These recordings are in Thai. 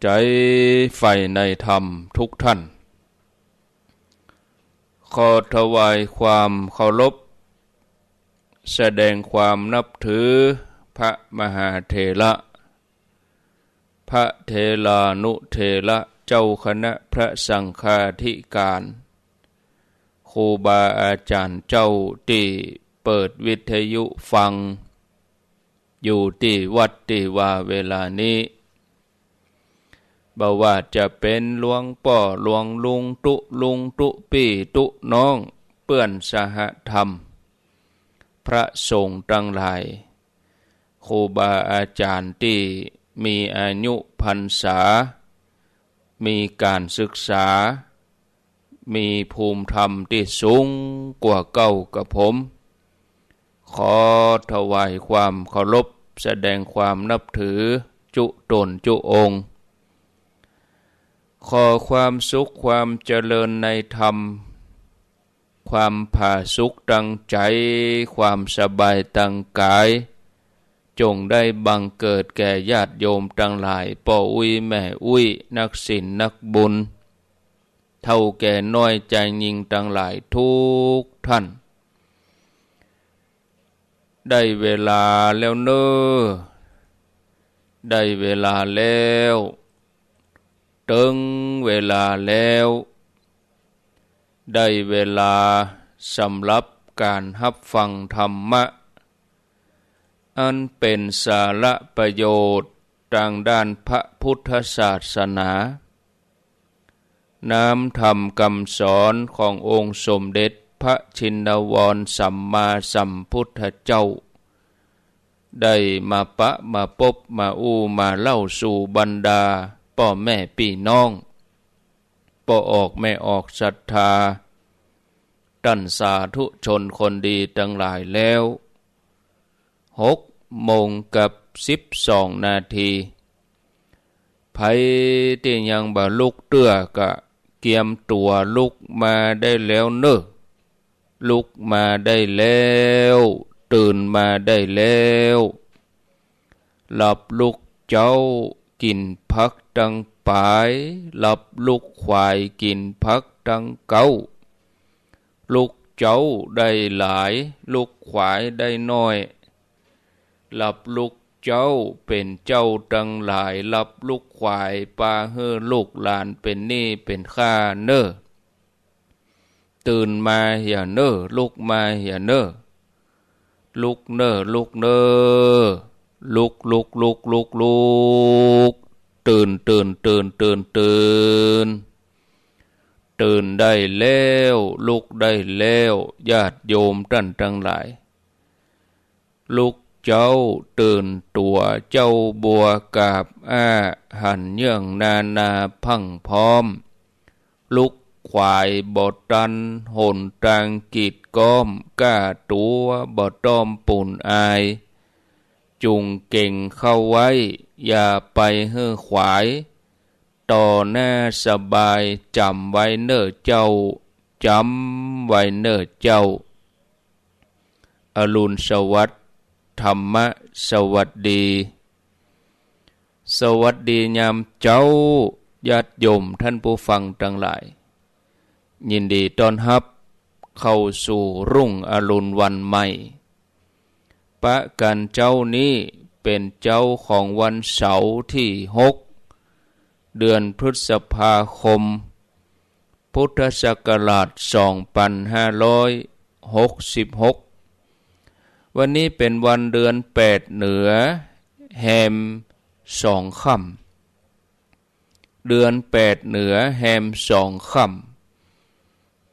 ใจใฝ่ในธรรมทุกท่านขอถวายความเคารพแสดงความนับถือพระมหาเถระพระเถรานุเถระเจ้าคณะพระสังฆาธิการครูบาอาจารย์เจ้าที่เปิดวิทยุฟังอยู่ที่วัดที่ว่าเวลานี้บ่ว่าจะเป็นหลวงพ่อหลวงลุงตุปี่ตุน้องเปื้อนสหธรรมพระสงฆ์ทั้งหลายครูบาอาจารย์ที่มีอายุพรรษามีการศึกษามีภูมิธรรมที่สูงกว่าเก่ากับผมขอถวายความเคารพแสดงความนับถือจุตนจุองค์ขอความสุขความเจริญในธรรมความผาสุกตั้งใจความสบายตั้งกายจงได้บังเกิดแก่ญาติโยมทั้งหลายพ่ออุ้ยแม่อุ้ยนักศีลนักบุญเท่าแก่น้อยใจยิ่งทั้งหลายทุกท่านได้เวลาแล้วเนอได้เวลาแล้วถึงเวลาแล้วได้เวลาสำหรับการรับฟังธรรมะอันเป็นสาระประโยชน์ทางด้านพระพุทธศาสนาน้ำธรรมคำสอนขององค์สมเด็จพระชินวรสัมมาสัมพุทธเจ้าได้มาปะมาพบมามาเล่าสู่บรรดาพ่อแม่พี่น้องพ่อออกแม่ออกศรัทธาท่านสาธุชนคนดีทั้งหลายแล้ว6:12 นาทีไผที่ยังบ่ลุกเตื้อกะเกียมตัวลุกมาได้แล้วเนอะลุกมาได้แล้วตื่นมาได้แล้วหลับลุกเจ้ากินพักดังปายหลับลุกควายกินพักดังเก้าลุกเจ้าได้หลายลุกควายได้น้อยหลับลุกเจ้าเป็นเจ้าดังหลายหลับลุกควายปาเฮือลูกหลานเป็นหนี้เป็นข้าเนอตื่นมาอย่าเนอลุกมาอย่าเนอลุกเนอลุกเนอลุกตื่นตื่นได้แล้วลุกได้แล้วญาติโยมท่านทั้งหลายลุกเจ้าตื่นตัวเจ้าบัวกาบหันเยื่องนาพังพร้อมลุกควายบ่ตันหนตางกีดก้อมก้าตัวบ่ต้อมปุ่นอายจุงเก่งเข้าไว้อย่าไปเฮือขวายต่อหน้าสบายจำไว้เน้อเจ้าจำไว้เน้อเจ้าอรุณสวัสดิ์ธรรมะสวัสดีสวัสดียามเจ้าญาติโยมท่านผู้ฟังทั้งหลายยินดีต้อนรับเข้าสู่รุ่งอรุณวันใหม่ปะกันเจ้านี้เป็นเจ้าของวันเสาร์ที่6 เดือนพฤษภาคมพุทธศักราช2566วันนี้เป็นวันเดือน8เหนือแฮม2 ค่ำเดือน8เหนือแฮม2 ค่ำ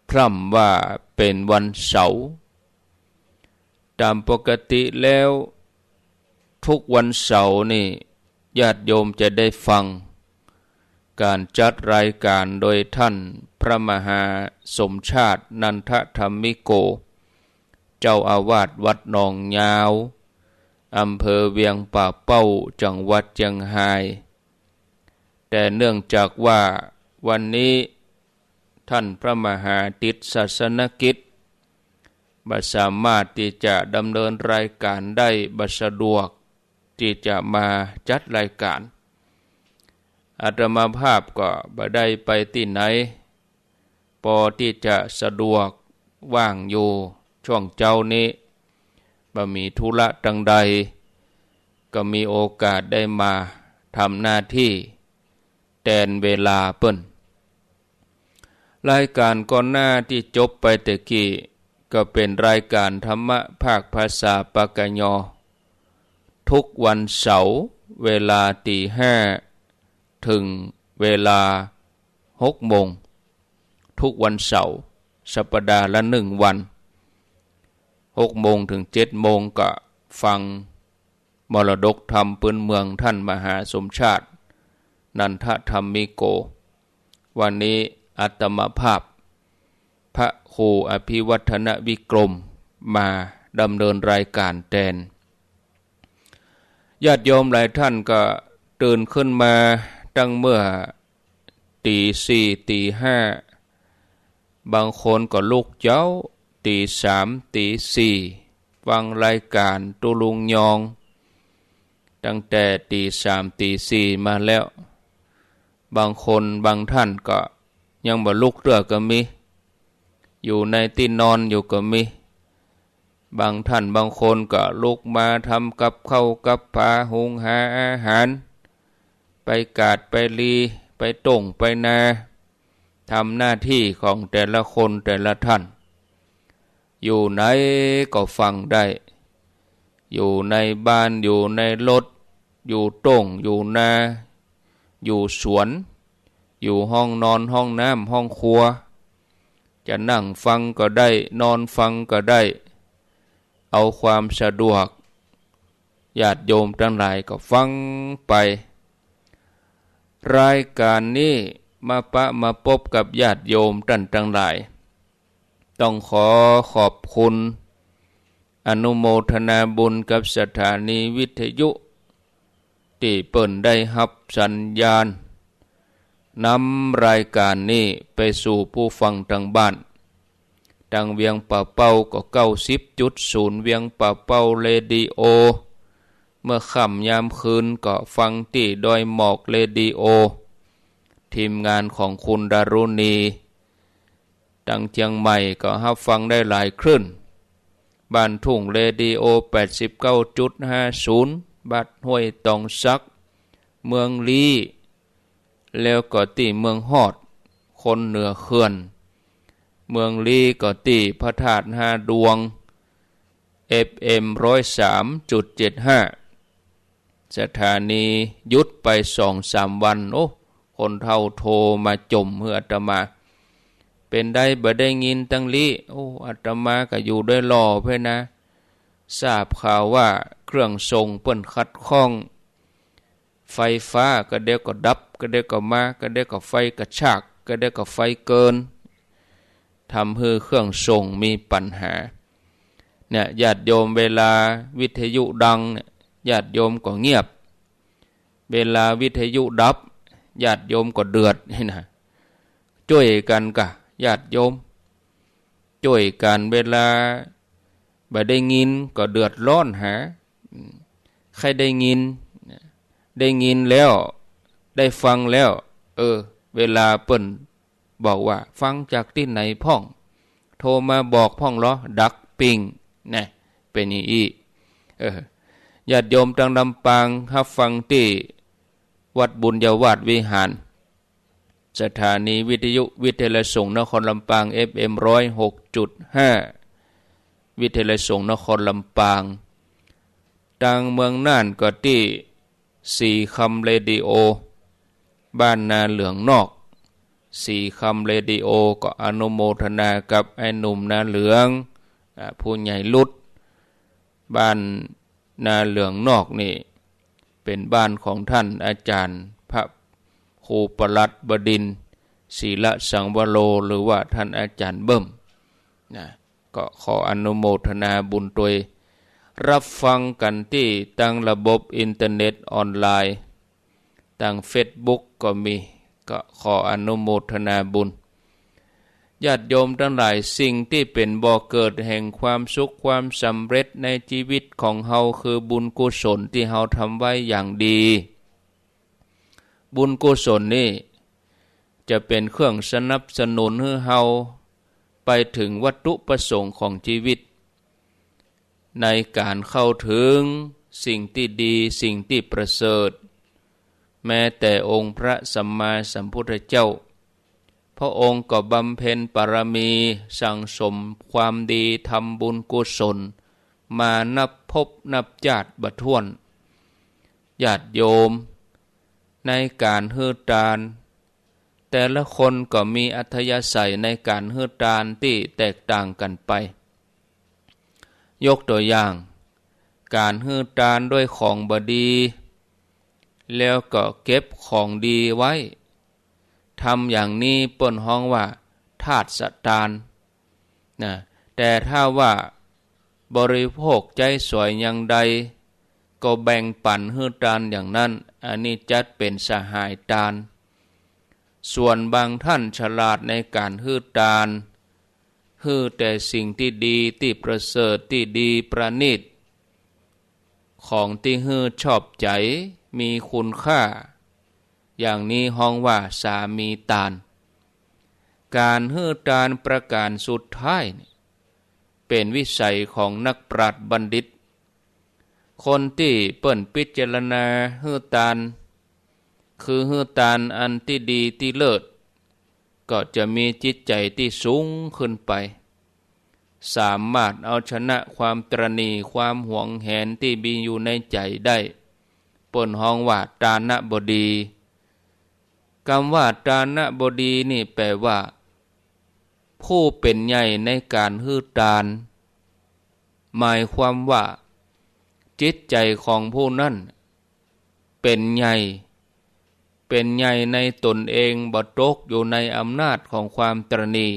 พร่ำว่าเป็นวันเสาร์ตามปกติแล้วทุกวันเสาร์นี่ญาติโยมจะได้ฟังการจัดรายการโดยท่านพระมหาสมชาตินันทธรรมิโกเจ้าอาวาสวัดหนองยาวอำเภอเวียงป่าเป้าจังหวัดเชียงรายแต่เนื่องจากว่าวันนี้ท่านพระมหาติดศาสนกิจบ่สามารถที่จะดำเนินรายการได้บ่สะดวกที่จะมาจัดรายการ อาตมาภาพก็บ่ได้ไปที่ไหนพอที่จะสะดวกว่างอยู่ช่วงเจ้านี้บ่มีธุระดังใดก็มีโอกาสได้มาทำหน้าที่แทนเวลาเปิ้นรายการก่อนหน้าที่จบไปตะกี้ก็เป็นรายการธรรมะภาคภาษาปากยอทุกวันเสาร์เวลา5 ถึงเวลา6 โมงทุกวันเสาร์สัปดาห์ละ1 วัน6 โมงถึง7 โมงก็ฟังมรดกธรรมพื้นเมืองท่านมหาสมชาตินันทธรรมิโกวันนี้อาตมาภาพพระครูอภิวัฒนวิกรมมาดำเนินรายการแทนญาติโยมหลายท่านก็ตื่นขึ้นมาตั้งเมื่อตีสี่ตีห้าบางคนก็ลุกเจ้าตีสามตีสี่ฟังรายการตุลุงยองตั้งแต่ตีสามตีสี่มาแล้วบางคนบางท่านก็ยังบ่ลุกเรือก็มีอยู่ในที่นอนอยู่ก็มีบางท่านบางคนก็ลุกมาทำกับข้าวกับปลาหุงหาอาหารไปกาดไปลีไปต่งไปนาทำหน้าที่ของแต่ละคนแต่ละท่านอยู่ไหนก็ฟังได้อยู่ในบ้านอยู่ในรถอยู่ต่งอยู่นาอยู่สวนอยู่ห้องนอนห้องน้ำห้องครัวจะนั่งฟังก็ได้นอนฟังก็ได้เอาความสะดวกญาติโยมทั้งหลายก็ฟังไปรายการนี้มาพบกับญาติโยมท่านทั้งหลายต้องขอขอบคุณอนุโมทนาบุญกับสถานีวิทยุที่เปิ้นได้รับสัญญาณนำรายการนี้ไปสู่ผู้ฟังทางบ้านทางเวียงป่าเป้าก็90.0เวียงป่าเป้าเรดิโอเมื่อค่ำยามคืนก็ฟังที่ดอยหมอกเรดิโอทีมงานของคุณดารุณีดังเชียงใหม่ก็รับฟังได้หลายคลื่นบ้านทุ่งเรดิโอ 89.50 บัดห้วยตองซักเมืองลีแล้วก็ที่เมืองฮอดคนเหนือเขื่อนเมืองลีก็ที่พระธาตุ5 ดวง FM 103.75 สถานีหยุดไป 2-3 วันโอ้คนเฒ่าโทรมาจมเพื่ออาตมาเป็นได้บ่ได้ยินตั้งลีโอ้อาตมาก็อยู่ด้วยรอเพื่อนะทราบข่าวว่าเครื่องทรงเปิ้นขัดข้องไฟฟ้าก็เดี๋ยวก็ดับก็เดี๋ยวก็มาก็เดี๋ยวก็ไฟกระชากก็เดี๋ยวก็ไฟเกินทำให้เครื่องทรงมีปัญหาเนี่ยญาติโยมเวลาวิทยุดังเนี่ยญาติโยมก็เงียบเวลาวิทยุดับญาติโยมก็เดือดนี่นะช่วยกันกะญาติโยมช่วยกันเวลาบ่ได้ยินก็เดือดร้อนหาใครได้ยินแล้วได้ฟังแล้วเวลาเปิ้นบอกว่าฟังจากที่ไหนพ่องโทรมาบอกพ่องเหรอดักปิงนะเป็นอย่างนี้ญาติโยมทางลำปางรับฟังที่วัดบุญญาวาสวิหารสถานีวิทยุวิทยาลัยสงฆ์นครลำปาง FM 106.5 วิทยาลัยสงฆ์นครลำปางทางเมืองน่านก็ที่4 คำเรดิโอบ้านนาเหลืองนอก4 คำเรดิโอก็อนุโมทนากับไอ้หนุ่มนาเหลืองผู้ใหญ่ลุดบ้านนาเหลืองนอกนี่เป็นบ้านของท่านอาจารย์พระครูประหลัดบดินทร์ศีลสังวโรหรือว่าท่านอาจารย์เบิ่มนะก็ขออนุโมทนาบุญด้วยรับฟังกันที่ตั้งระบบอินเทอร์เน็ตออนไลน์ตั้ง Facebook ก็มีก็ขออนุโมทนาบุญญาติโยมทั้งหลายสิ่งที่เป็นบ่อเกิดแห่งความสุขความสำเร็จในชีวิตของเฮาคือบุญกุศลที่เฮาทำไว้อย่างดี บุญกุศลนี่จะเป็นเครื่องสนับสนุนให้เฮาไปถึงวัตถุประสงค์ของชีวิตในการเข้าถึงสิ่งที่ดีสิ่งที่ประเสริฐแม้แต่องค์พระสัมมาสัมพุทธเจ้าพระองค์ก็บำเพ็ญบารมีสั่งสมความดีทำบุญกุศลมานับพบนับญาติบ่ถ้วนญาติโยมในการฮือทานแต่ละคนก็มีอัธยาศัยในการฮือทานที่แตกต่างกันไปยกตัวอย่างการฮือทานด้วยของบดีแล้วก็เก็บของดีไว้ทำอย่างนี้เปิ้นฮ้องว่าทาสทานนะแต่ถ้าว่าบริโภคใจสวยอย่างใดก็แบ่งปันฮือทานอย่างนั้นอันนี้จัดเป็นสหายทานส่วนบางท่านฉลาดในการฮือทานฮือแต่สิ่งที่ดีที่ประเสริฐที่ดีประณีตของที่ฮือชอบใจมีคุณค่าอย่างนี้ฮ้องว่าสามีทานการฮือทานประการสุดท้ายเป็นวิสัยของนักปราชญ์บัณฑิตคนที่เปิ้นพิจารณาฮือทานคือฮือทานอันที่ดีที่เลิศก็จะมีจิตใจที่สูงขึ้นไปสามารถเอาชนะความตระหนี่ความหวงแหนที่มีอยู่ในใจได้เปิ้นฮ้องว่าทานบดีคำว่าทานบดีนี่แปลว่าผู้เป็นใหญ่ในการฮือทานหมายความว่าจิตใจของผู้นั้นเป็นใหญ่ในตนเองบ่ตกอยู่ในอำนาจของความตระหนี่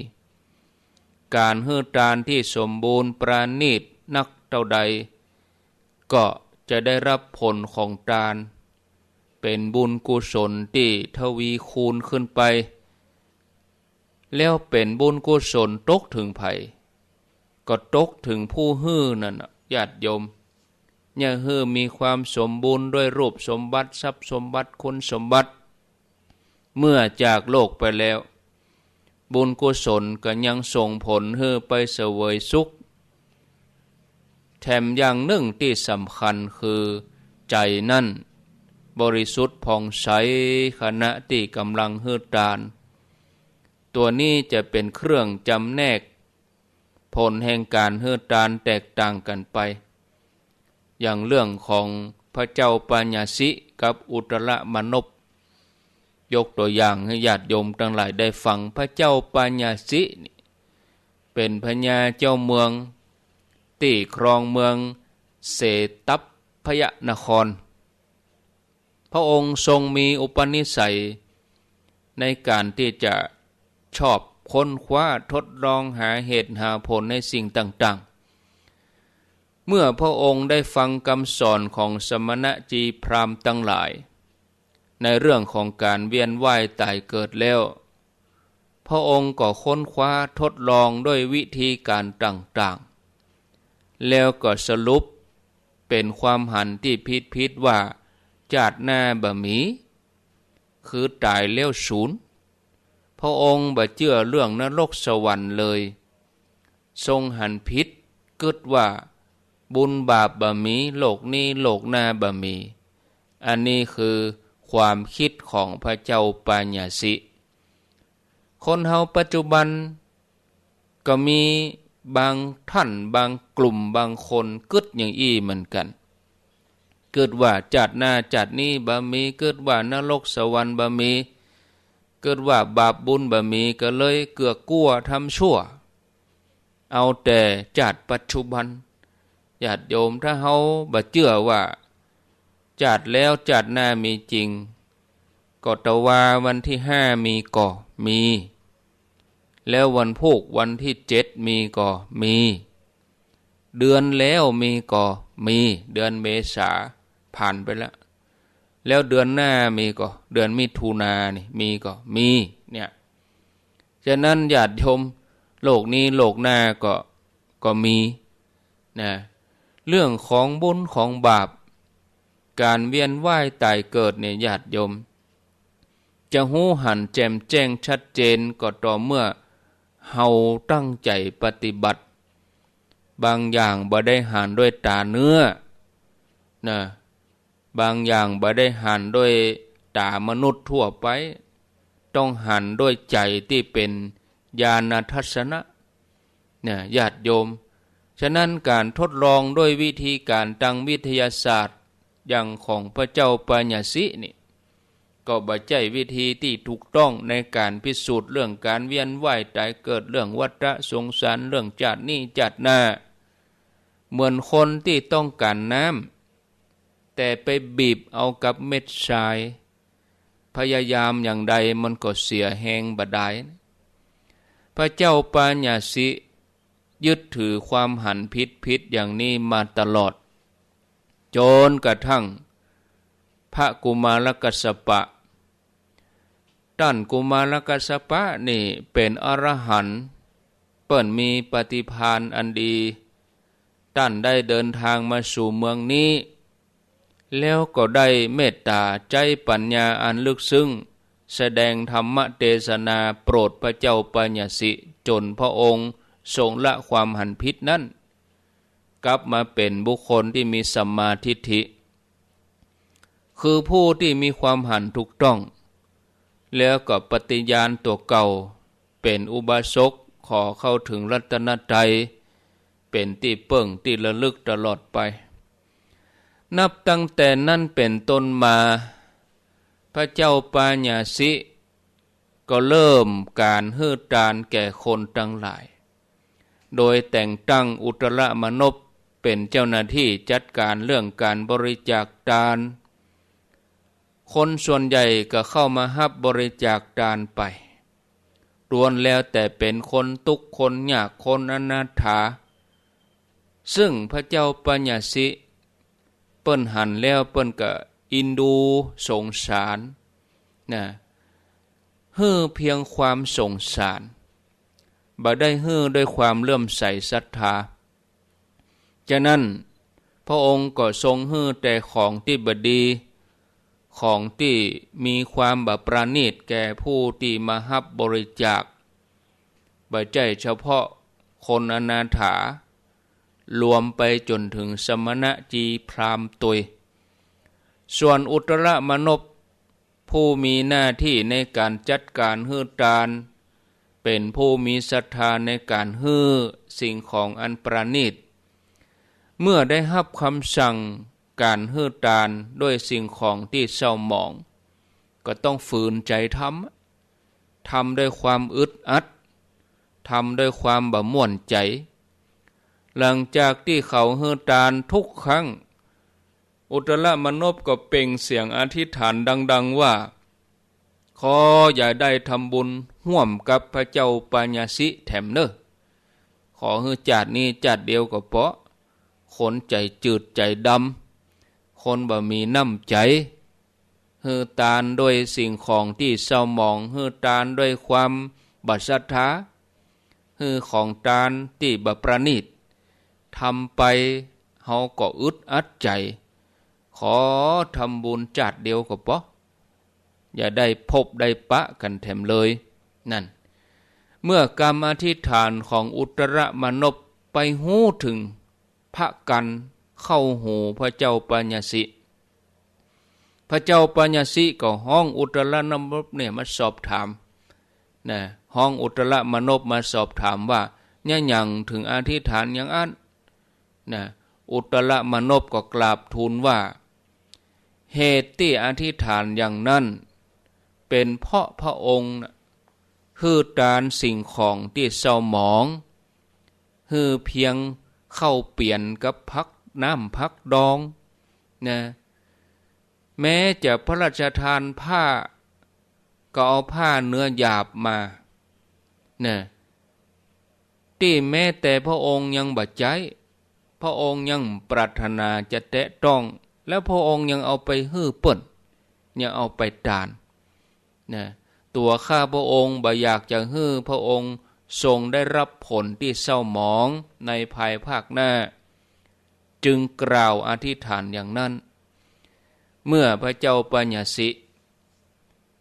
การฮือทานที่สมบูรณ์ประณีตนักเท่าใดก็จะได้รับผลของทานเป็นบุญกุศลที่ทวีคูณขึ้นไปแล้วเป็นบุญกุศลตกถึงไผก็ตกถึงผู้ฮื้อนั่นญาติโยมอย่าฮื้อมีความสมบูรณ์ด้วยรูปสมบัติทรัพย์สมบัติคุณสมบัติเมื่อจากโลกไปแล้วบุญกุศลก็ยังส่งผลให้ไปเสวยสุขแถมอย่างหนึ่งที่สำคัญคือใจนั่นบริสุทธิ์ผ่องใสขณะที่กำลังฮือทานตัวนี้จะเป็นเครื่องจำแนกผลแห่งการฮือทานแตกต่างกันไปอย่างเรื่องของพระเจ้าปัญญาสิกับอุตรมนพยกตัวอย่างให้ญาติโยมทั้งหลายได้ฟังพระเจ้าปัญญาสิเป็นพญาเจ้าเมืองที่ครองเมืองเสตัพพยนครพระองค์ทรงมีอุปนิสัยในการที่จะชอบค้นคว้าทดลองหาเหตุหาผลในสิ่งต่างๆเมื่อพระองค์ได้ฟังคำสอนของสมณจีพราหมณ์ทั้งหลายในเรื่องของการเวียนว่ายตายเกิดแล้วพระองค์ก็ค้นคว้าทดลองด้วยวิธีการต่างๆแล้วก็สรุปเป็นความหันที่ผิดว่าชาติหน้าบ่มีคือตายแล้วศูนย์พระองค์บ่เชื่อเรื่องนรกสวรรค์เลยทรงหันผิดกึดว่าบุญบาปบ่มีโลกนี้โลกหน้าบ่มีอันนี้คือความคิดของพระเจ้าปัญญาสิคนเฮาปัจจุบันก็มีบางท่านบางกลุ่มบางคนกึดอย่างอี้เหมือนกันเกิดว่าจัดหน้าจัดนี้บ่มีเกิดว่านรกสวรรค์บ่มีเกิดว่าบาปบุญบ่มีก็เลยเกือกกลัวทำชั่วเอาแต่จัดปัจจุบันญาติโยมถ้าเฮาบ่เชื่อว่าจัดแล้วจัดหน้ามีจริงก็ตะวาวันที่5มีก็มีแล้ววันพุธวันที่7มีก็มีเดือนแล้วมีก็มีเดือนเมษาผ่านไปแล้วเดือนหน้ามีก็เดือนมิถุนายนนี่มีก็มีเนี่ยฉะนั้นญาติโยมโลกนี้โลกหน้าก็มีนะเรื่องของบุญของบาปการเวียนว่ายตายเกิดเนี่ยญาติโยม จะหูหันแจ่มแจ้งชัดเจนก็ต่อเมื่อเฮาตั้งใจปฏิบัติบางอย่างบ่ได้หันด้วยตาเนื้อนะบางอย่างบ่ได้หันด้วยตามนุษย์ทั่วไปต้องหันด้วยใจที่เป็นญาณทัศนะเนี่ยญาติโยมฉะนั้นการทดลองด้วยวิธีการทางวิทยาศาสตร์อย่างของพระเจ้าปัญญสินี่ก็บ่ใช่วิธีที่ถูกต้องในการพิสูจน์เรื่องการเวียนว่ายตายเกิดเรื่องวัฏสงสารเรื่องชาตินี้ชาติหน้าเหมือนคนที่ต้องการน้ำแต่ไปบีบเอากับเม็ดทรายพยายามอย่างใดมันก็เสียแหงบ่ได้พระเจ้าปัญญสิยึดถือความหันผิดอย่างนี้มาตลอดจนกระทั่งพระกุมารกัสสปะท่านกุมารกัสสปะนี่เป็นอรหันต์เปิ้นมีปฏิภาณอันดีท่านได้เดินทางมาสู่เมืองนี้แล้วก็ได้เมตตาใจปัญญาอันลึกซึ้งแสดงธรรมเทศนาโปรดพระเจ้าปัญญสิจนพระองค์ทรงละความหันผิดนั้นกลับมาเป็นบุคคลที่มีสัมมาทิฏฐิคือผู้ที่มีความหันถูกต้องแล้วก็ปฏิญาณตัวเก่าเป็นอุบาสกขอเข้าถึงรัตนตรัยเป็นที่เปิ่งที่ระลึกตลอดไปนับตั้งแต่นั้นเป็นต้นมาพระเจ้าปัญญสิก็เริ่มการฮือตานแก่คนทั้งหลายโดยแต่งตั้งอุตรมนพเป็นเจ้าหน้าที่จัดการเรื่องการบริจาคทานคนส่วนใหญ่ก็เข้ามารับบริจาคทานไปล้วนแล้วแต่เป็นคนทุกข์คนยากคนอนาถาซึ่งพระเจ้าปัญญสิเปิ้นหันแล้วเปิ้นก็อินดูสงสารนะฮื้อเพียงความสงสารบ่ได้ฮื้อด้วยความเลื่อมใสศรัทธาฉะนั้นพระองค์ก็ทรงฮื้อแต่ของที่บดีของที่มีความประณีตแก่ผู้ที่มารับบริจาคบ่ใช่เฉพาะคนอนาถารวมไปจนถึงสมณจีพราหมณ์ตุยส่วนอุตรมนพผู้มีหน้าที่ในการจัดการฮื้อทานเป็นผู้มีศรัทธาในการฮื้อสิ่งของอันประณีตเมื่อได้รับคำสั่งการฮื้อทานด้วยสิ่งของที่เศร้าหมองก็ต้องฝืนใจทำด้วยความอึดอัดทำด้วยความบ่ม่วนใจหลังจากที่เขาฮื้อทานทุกครั้งอุตรมนพก็เปล่งเสียงอธิษฐานดังๆว่าขออย่าได้ทำบุญร่วมกับพระเจ้าปัญญสิแถมเนอขอฮื้อจาดนี้จาดเดียวก็พอคนใจจืดใจดำคนบ่มีน้ำใจฮื้อทานด้วยสิ่งของที่เศร้าหมองฮื้อทานด้วยความบ่ศรัทธาฮื้อของทานที่บ่ประณีตทำไปเฮาก็อึดอัดใจขอทำบุญจาดเดียวก็พออย่าได้พบได้ปะกันแถมเลยนั่นเมื่อกรรมอธิษฐานของอุตรมนพไปหู้ถึงพระกันเข้าหูพระเจ้าปัญญสิพระเจ้าปัญญสิก็ห้องอุตรมนพเนี่ยมาสอบถามนะห้องอุตรมนพมาสอบถามว่าเนี่ยยังถึงอธิษฐานอย่างอันนะอุตรมนพก็กราบทูลว่าเหตุที่อธิษฐานอย่างนั้นเป็นเพราะพระองค์ฮื้อทานสิ่งของที่เศร้าหมองฮื้อเพียงเข้าเปลี่ยนกับพักน้ำพักดองนะแม้จะพระราชทานผ้าก็เอาผ้าเนื้อหยาบมานะที่แม้แต่พระองค์ยังบ่ใจพระองค์ยังปรารถนาจะแตะต้องแล้วพระองค์ยังเอาไปฮื้อเปิ้นยังเอาไปทานนะตัวข้าพระองค์บ่อยากจะฮื้อพระองค์ทรงได้รับผลที่เศร้าหมองในภายภาคหน้าจึงกล่าวอธิษฐานอย่างนั้นเมื่อพระเจ้าปัญญสิ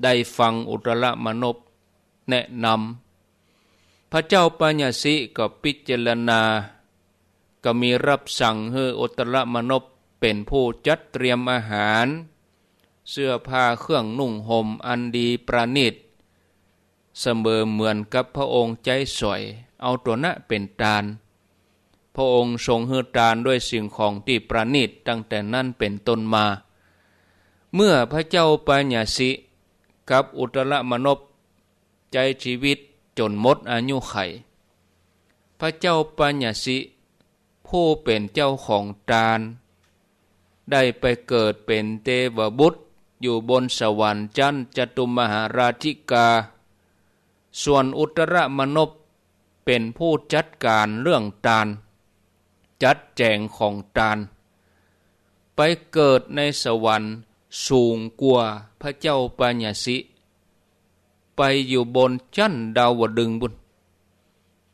ได้ฟังอุตรมนพแนะนำพระเจ้าปัญญสิก็พิจารณาก็มีรับสั่งให้อุตรมนพเป็นผู้จัดเตรียมอาหารเสื้อผ้าเครื่องนุ่งห่มอันดีประณีตเสมอเหมือนกับพระองค์ใจสวยเอาตัวนั้นเป็นทานพระองค์ทรงให้ทานด้วยสิ่งของที่ประณีตตั้งแต่นั้นเป็นต้นมาเมื่อพระเจ้าปัญญสิกับอุตรมนพใจชีวิตจนหมดอายุไขพระเจ้าปัญญสิผู้เป็นเจ้าของทานได้ไปเกิดเป็นเทวบุตรอยู่บนสวรรค์ชั้นจตุมหาราชิกาส่วนอุตรมนพเป็นผู้จัดการเรื่องทานจัดแจงของทานไปเกิดในสวรรค์สูงกว่าพระเจ้าปัญญสิไปอยู่บนชั้นดาวดึงส์บุญ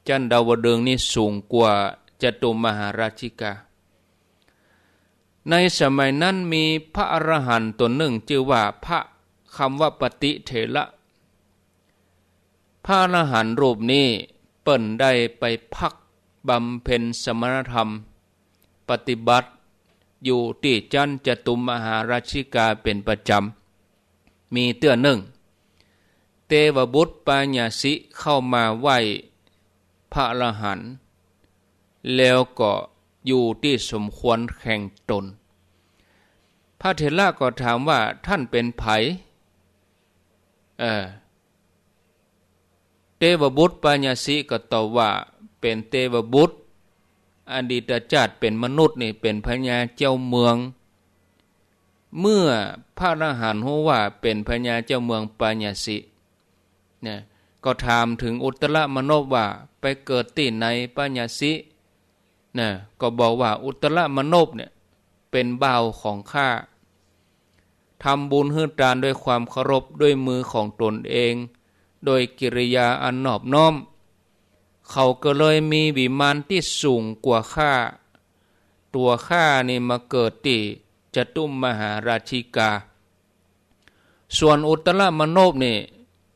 ชั้นดาวดึงส์นี่สูงกว่าจตุมหาราชิกาในสมัยนั้นมีพระอรหันต์ตนหนึ่งชื่อว่าพระคำว่าปฏิเถระพระอรหันต์รูปนี้เปิ้นได้ไปพักบำเพ็ญสมณธรรมปฏิบัติอยู่ที่ชั้นจตุมหาราชิกาเป็นประจำมีเตื้อหนึ่งเทวบุตรปัญญสิเข้ามาไหว้พระอรหันต์แล้วก็อยู่ที่สมควรแข่งตนพระเถระก็ถามว่าท่านเป็นไผเทวบุตรปัญญสิก็ตอบว่าเป็นเทวบุตรอดีตชาติเป็นมนุษย์นี่เป็นพญาเจ้าเมืองเมื่อพระอรหันต์รู้ว่าเป็นพญาเจ้าเมืองปัญญสิเนี่ยก็ถามถึงอุตรมนพว่าไปเกิดที่ไหนปัญญสินะก็บอกว่าอุตรมนพเนี่ยเป็นบ่าวของข้าทำบุญให้ทานด้วยความเคารพด้วยมือของตนเองโดยกิริยาอันนอบน้อมเขาก็เลยมีวิมานที่สูงกว่าข้าตัวข้านี่มาเกิดที่จตุมหาราชิกาส่วนอุตรมนพนี่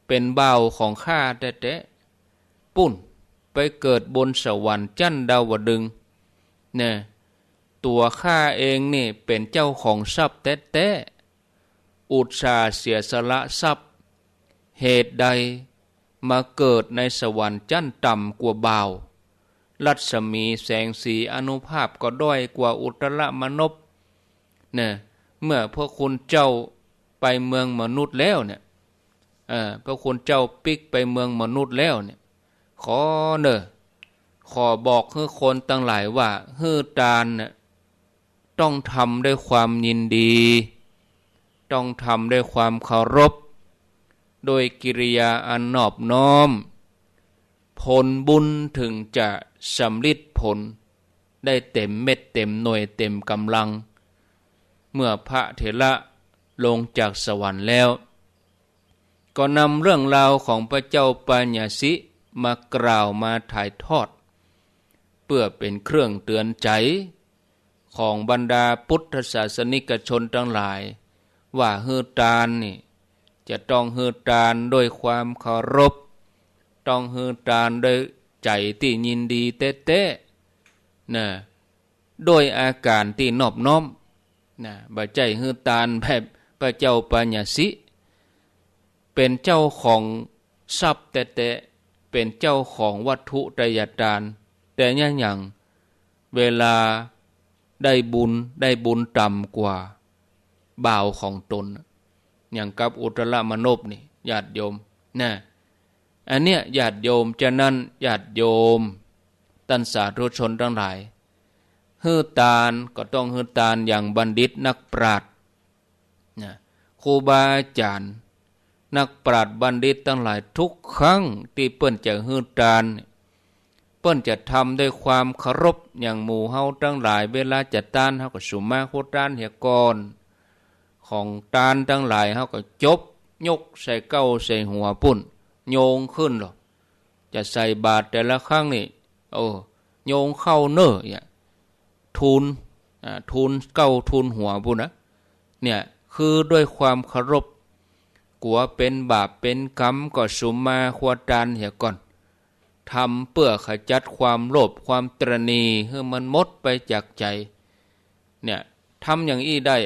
เป็นบ่าวของข้าแต่ปุ่นไปเกิดบนสวรรค์ชั้นดาวดึงส์เนี่ยตัวข้าเองนี่เป็นเจ้าของทรัพย์แต่อุตส่าห์เสียสละทรัพย์เหตุใดมาเกิดในสวรรค์ชั้นต่ำกว่าบ่าวรัศมีแสงสีอนุภาพก็ด้อยกว่าอุตรมนพเนี่ยเมื่อพวกคุณเจ้าไปเมืองมนุษย์แล้วเนี่ยพวกคุณเจ้าปิกไปเมืองมนุษย์แล้วเนี่ยขอบอกให้คนตั้งหลายว่าฮือทานเนี่ยต้องทำด้วยความยินดีต้องทำด้วยความเคารพโดยกิริยาอันนอบน้อมผลบุญถึงจะสำลิดผลได้เต็มเม็ดเต็มหน่วยเต็มกำลังเมื่อพระเถระลงจากสวรรค์แล้วก็นำเรื่องราวของพระเจ้าปัญญสิมากล่าวมาถ่ายทอดเพื่อเป็นเครื่องเตือนใจของบรรดาพุทธศาสนิกชนทั้งหลายว่าฮือทานนี่จะต้องฮือทานด้วยความเคารพต้องฮือทานด้วยใจที่ยินดีเต้นะโดยอาการที่นอบน้อมนะบ่ใจฮือทานแบบพระเจ้าปัญญสิเป็นเจ้าของทรัพย์แต่เป็นเจ้าของวัตถุทายทานแต่อย่างเวลาได้บุญต่ำกว่าบ่าวของตนอย่างกับอุตรมนพนี่ญาติโยมนะอันเนี้ยญาติโยมฉะนั้นญาติโยมท่านสาธุชนทั้งหลายฮือทานก็ต้องฮือทานอย่างบัณฑิตนักปราชญ์นะครูบาอาจารย์นักปราชญ์บัณฑิตทั้งหลายทุกครั้งที่เปิ้นจะฮือทานเปิ้นจะทำด้วยความเคารพอย่างหมู่เฮาทั้งหลายเวลาจะทานเฮาก็สุมาโคทานเหียก่อนของทานทั้งหลายเฮาก็จบยกใส่เก้าใส่หัวปุ่นโยงขึ้นหรอจะใส่บาตรแต่ละครั้งนี่โยงเข้าเน้อทูลเก้าทูลหัวปุ่นนะเนี่ยคือด้วยความเคารพ กลัวเป็นบาปเป็นกรรมก็สุมมาขวดานเหี่ยก่อนทำเพื่อขจัดความโลภความตระหนี่ให้มันหมดไปจากใจเนี่ยทำอย่างอี้ได้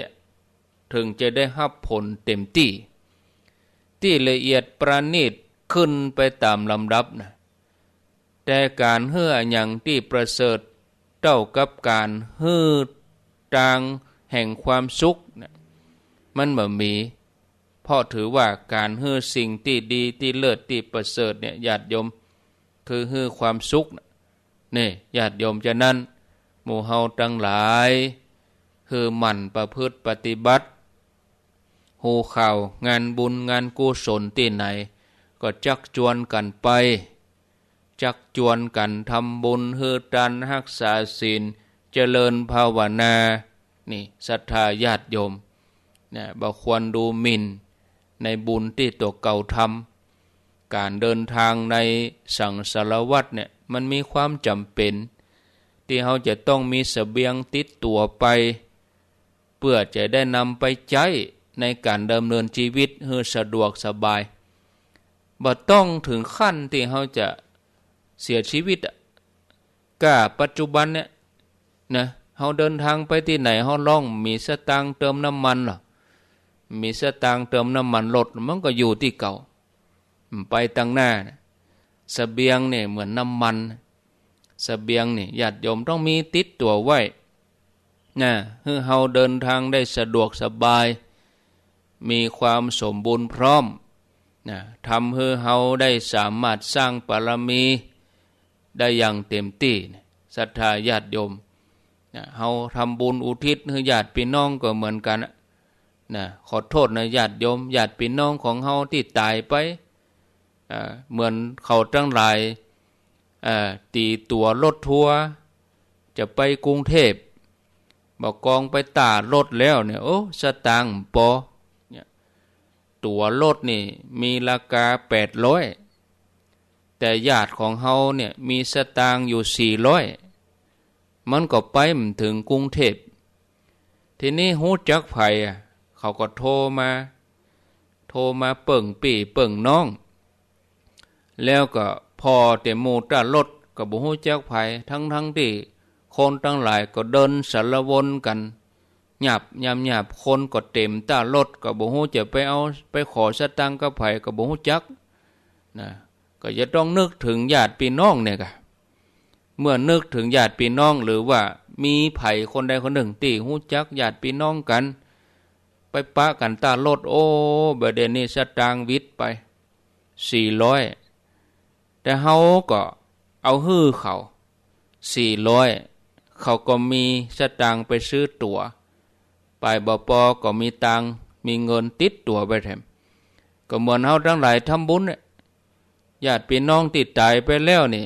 ถึงจะได้รับผลเต็มที่ละเอียดประณีตขึ้นไปตามลำดับนะแต่การเฮืออย่างที่ประเสริฐเท่ากับการฮือจางแห่งความสุขนะมันบ่มีเพราะถือว่าการฮือสิ่งที่ดีที่เลิศที่ประเสริฐเนี่ยญาติโยมคือฮือความสุขนี่ญาติโยมจะนั้นหมู่เฮาทั้งหลายคือหมั่นประพฤติปฏิบัติหูข่าวงานบุญงานกุศลที่ไหนก็จักจวนกันไปจักจวนกันทำบุญฮือตันรักษาศีลเจริญภาวนานี่ศรัทธาญาติโยมเนี่ยบ่ควรดูหมิ่นในบุญที่ตัวเก่าทำการเดินทางในสังสารวัฏเนี่ยมันมีความจำเป็นที่เราจะต้องมีเสบียงติดตัวไปเพื่อจะได้นำไปใช้ในการดำเนินชีวิตให้สะดวกสบายบ่ต้องถึงขั้นที่เราจะเสียชีวิตก็ปัจจุบันเนี่ยนะเราเดินทางไปที่ไหนเราล่องมีสตางค์เติมน้ำมันหรอมีสตางค์เติมน้ำมันรถมันก็อยู่ที่เก่าไปตั้งหน้าเสบียงเนี่ยเหมือนน้ำมันเสบียงนี่ญาติโยมต้องมีติดตัวไว้นะให้เราเดินทางได้สะดวกสบายมีความสมบูรณ์พร้อมนะทำให้เราได้สามารถสร้างบารมีได้อย่างเต็มที่ศรัทธาญาติโยมนะเราทำบุญอุทิศให้ญาติพี่น้องก็เหมือนกันนะขอโทษนะญาติโยมญาติพี่น้องของเราที่ตายไปเหมือนเขาทั้งหลายตีตัวรถทัวร์จะไปกรุงเทพบอกกองไปตารถแล้วเนี่ยโอ้สตางค์ปอเนี่ยตัวรถนี่มีราคา800แต่ญาติของเฮาเนี่ยมีสตางค์อยู่400มันก็ไปไม่ถึงกรุงเทพทีนี้ฮู้จักไผเขาก็โทรมาเปิ่งปี่เปิ่งน้องแล้วก็พอแต่หมู่ตารถก็บ่ฮู้จักไผทั้งที่คนทั้งหลายก็เดินสารวนกันหยาบคนก็เต็มตารถก็บ่ฮู้จะไปขอสตางค์กับไผก็บ่ฮู้จักนะก็จะต้องนึกถึงญาติพี่น้องเนี่ยก็เมื่อนึกถึงญาติพี่น้องหรือว่ามีไผคนใดคนหนึ่งที่ฮู้จักญาติพี่น้องกันไปปะกันตารถโอ้บัดนี้สตางค์วิทย์ไป400แต่เฮาก็เอาฮื้อเขา400เขาก็มีสตางค์ไปซื้อตั๋วไปบป.ก็มีตังมีเงินติดตั๋วไปแถมก็เหมือนเฮาทั้งหลายทำบุญเนี่ยญาติพี่น้องที่ตายไปแล้วนี่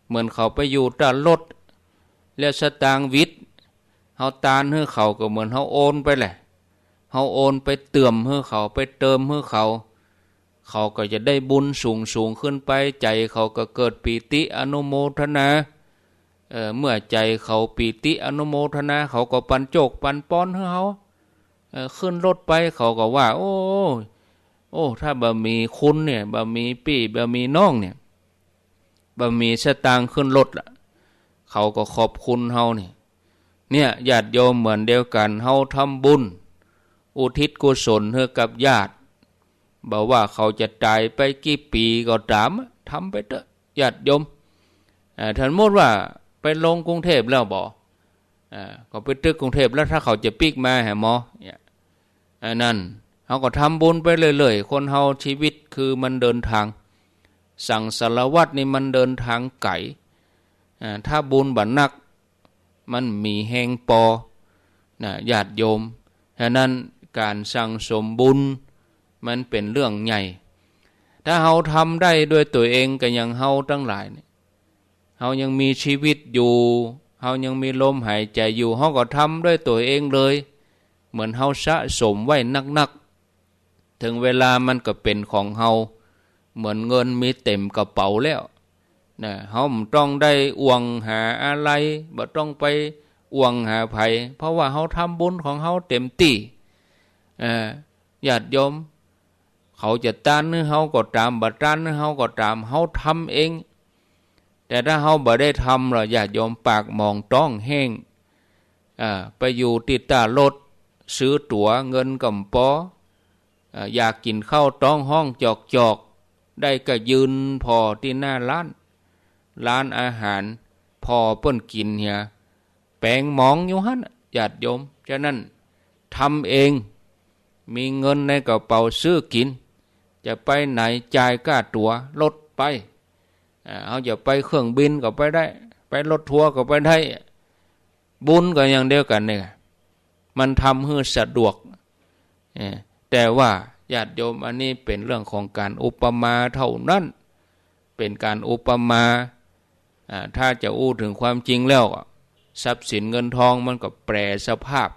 เหมือนเขาไปอยู่ตารถแล้วสตางค์วิทย์เฮาตานให้เขาก็เหมือนเฮาโอนไปแหละเฮาโอนไปเติมให้เขาไปเติมให้เขาก็จะได้บุญสูงขึ้นไปใจเขาก็เกิดปีติอนุโมทนาเมื่อใจเขาปีติอนุโมทนาเขาก็ปันโจกปันป้อนให้เขาขึ้นรถไปเขาก็ว่าโอ้ถ้าบ่มีคุณเนี่ยบ่มีปี่บ่มีน้องเนี่ยบ่มีสตางค์ขึ้นรถล่ะเขาก็ขอบคุณเฮาเนี่ยญาติโยมเหมือนเดียวกันเฮาทำบุญอุทิศกุศลให้กับญาติบอกว่าเขาจะตายไปกี่ปีก็ตามทำไปเถอะญาติโยมท่านสมมุติว่าไปลงกรุงเทพแล้วบอกก็ไปตึกกรุงเทพแล้วถ้าเขาจะปิกมาแหมอเนี่ยนั่นเขาก็ทำบุญไปเรื่อยๆคนเฮาชีวิตคือมันเดินทางสังสารวัฏนี่มันเดินทางไกลถ้าบุญบัดนักมันมีแหงปอญาติโยมฉะนั้นการสั่งสมบุญมันเป็นเรื่องใหญ่ถ้าเฮาทำได้ด้วยตัวเองก็ยังเฮาทั้งหลายเนี่ยเฮายังมีชีวิตอยู่เฮายังมีลมหายใจอยู่เฮาก็ทำด้วยตัวเองเลยเหมือนเฮาสะสมไว้นักๆถึงเวลามันก็เป็นของเฮาเหมือนเงินมีเต็มกระเป๋าแล้วนะเฮาไม่ต้องได้อวงหาอะไรบ่ต้องไปอวงหาไผเพราะว่าเฮาทำบุญของเฮาเต็มที่ญาติโยม เขาจะต้านให้เฮาก็ตามบ่ต้านให้เฮาก็ตามเฮาทำเองแต่ถ้าเฮาบ่ได้ทำล่ะญาติโยมปากมองต้องแห้งไปอยู่ติดตารถซื้อตั๋วเงินกำปออยากกินข้าวต้องห้องจอกได้ก็ยืนพอที่หน้าร้านอาหารพอเปิ้นกินเฮียแปลงหมองอยู่หั่นญาติโยมฉะนั้นทำเองมีเงินในกระเป๋าซื้อกินจะไปไหนจ่ายค่าตั๋วรถไปเอาจะไปเครื่องบินก็ไปได้ไปรถทัวร์ก็ไปได้บุญก็อย่างเดียวกันเนี่ยมันทำให้สะดวกแต่ว่าญาติโยมอันนี้เป็นเรื่องของการอุปมาเท่านั้นเป็นการอุปมาถ้าจะอู้ถึงความจริงแล้วทรัพย์สินเงินทองมันก็แปรสภาพ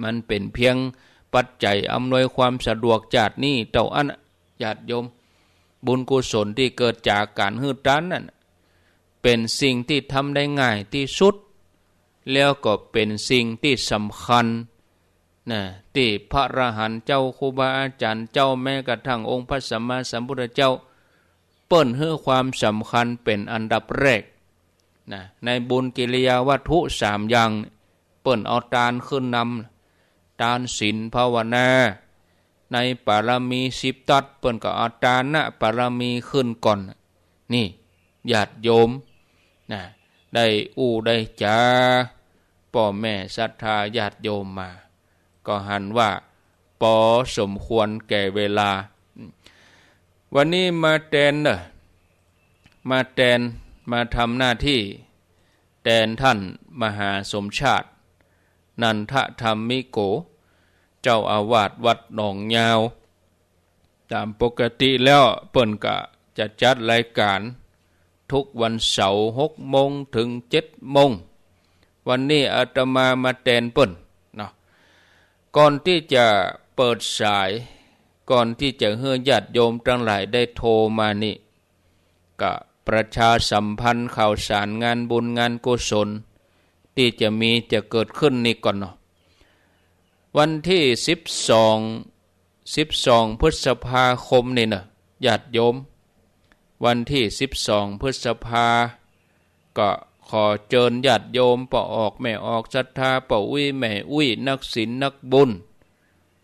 มันเป็นเพียงปัจจัยอำนวยความสะดวกจากนี้เท่านั้นญาติโยมบุญกุศลที่เกิดจากการฮื้อตานนั่นเป็นสิ่งที่ทำได้ง่ายที่สุดแล้วก็เป็นสิ่งที่สำคัญนะที่พระอรหันต์เจ้าครูบาอาจารย์เจ้าแม้กระทั่งองค์พระสัมมาสัมพุทธเจ้าเปิ้นให้ความสำคัญเป็นอันดับแรกนะในบุญกิริยาวัตถุ3อย่างเปิ้นเอาทานขึ้นนำทานศีลภาวนาในปารมี10ทัศเปิ้นก็เอาทานนะปารมีขึ้นก่อนนี่ญาติโยมนะได้ได้จาพ่อแม่ศรัทธาญาติโยมมาก็หันว่าพอสมควรแก่เวลาวันนี้มาแทนมาทำหน้าที่แทนท่านมหาสมชาตินันทธรรมิโกเจ้าอาวาสวัดหนองยาวตามปกติแล้วเปิ้นก็จะจัดรายการทุกวันเสาร์6 โมงถึง7 โมงวันนี้อาตมาแทนเปิ้นเนาะก่อนที่จะเปิดสายก่อนที่จะให้ญาติโยมทั้งหลายได้โทรมานี่ก็ประชาสัมพันธ์ข่าวสารงานบุญงานกุศลที่จะเกิดขึ้นนี่ก่อนเนาะวันที่12 พฤษภาคมนี่นะญาติโยมวันที่12 พฤษภาก็ขอเชิญญาติโยมป่อออกแม่ออกศรัทธาป่ออุ้ยแม่อุ้ยนักศีลนักบุญ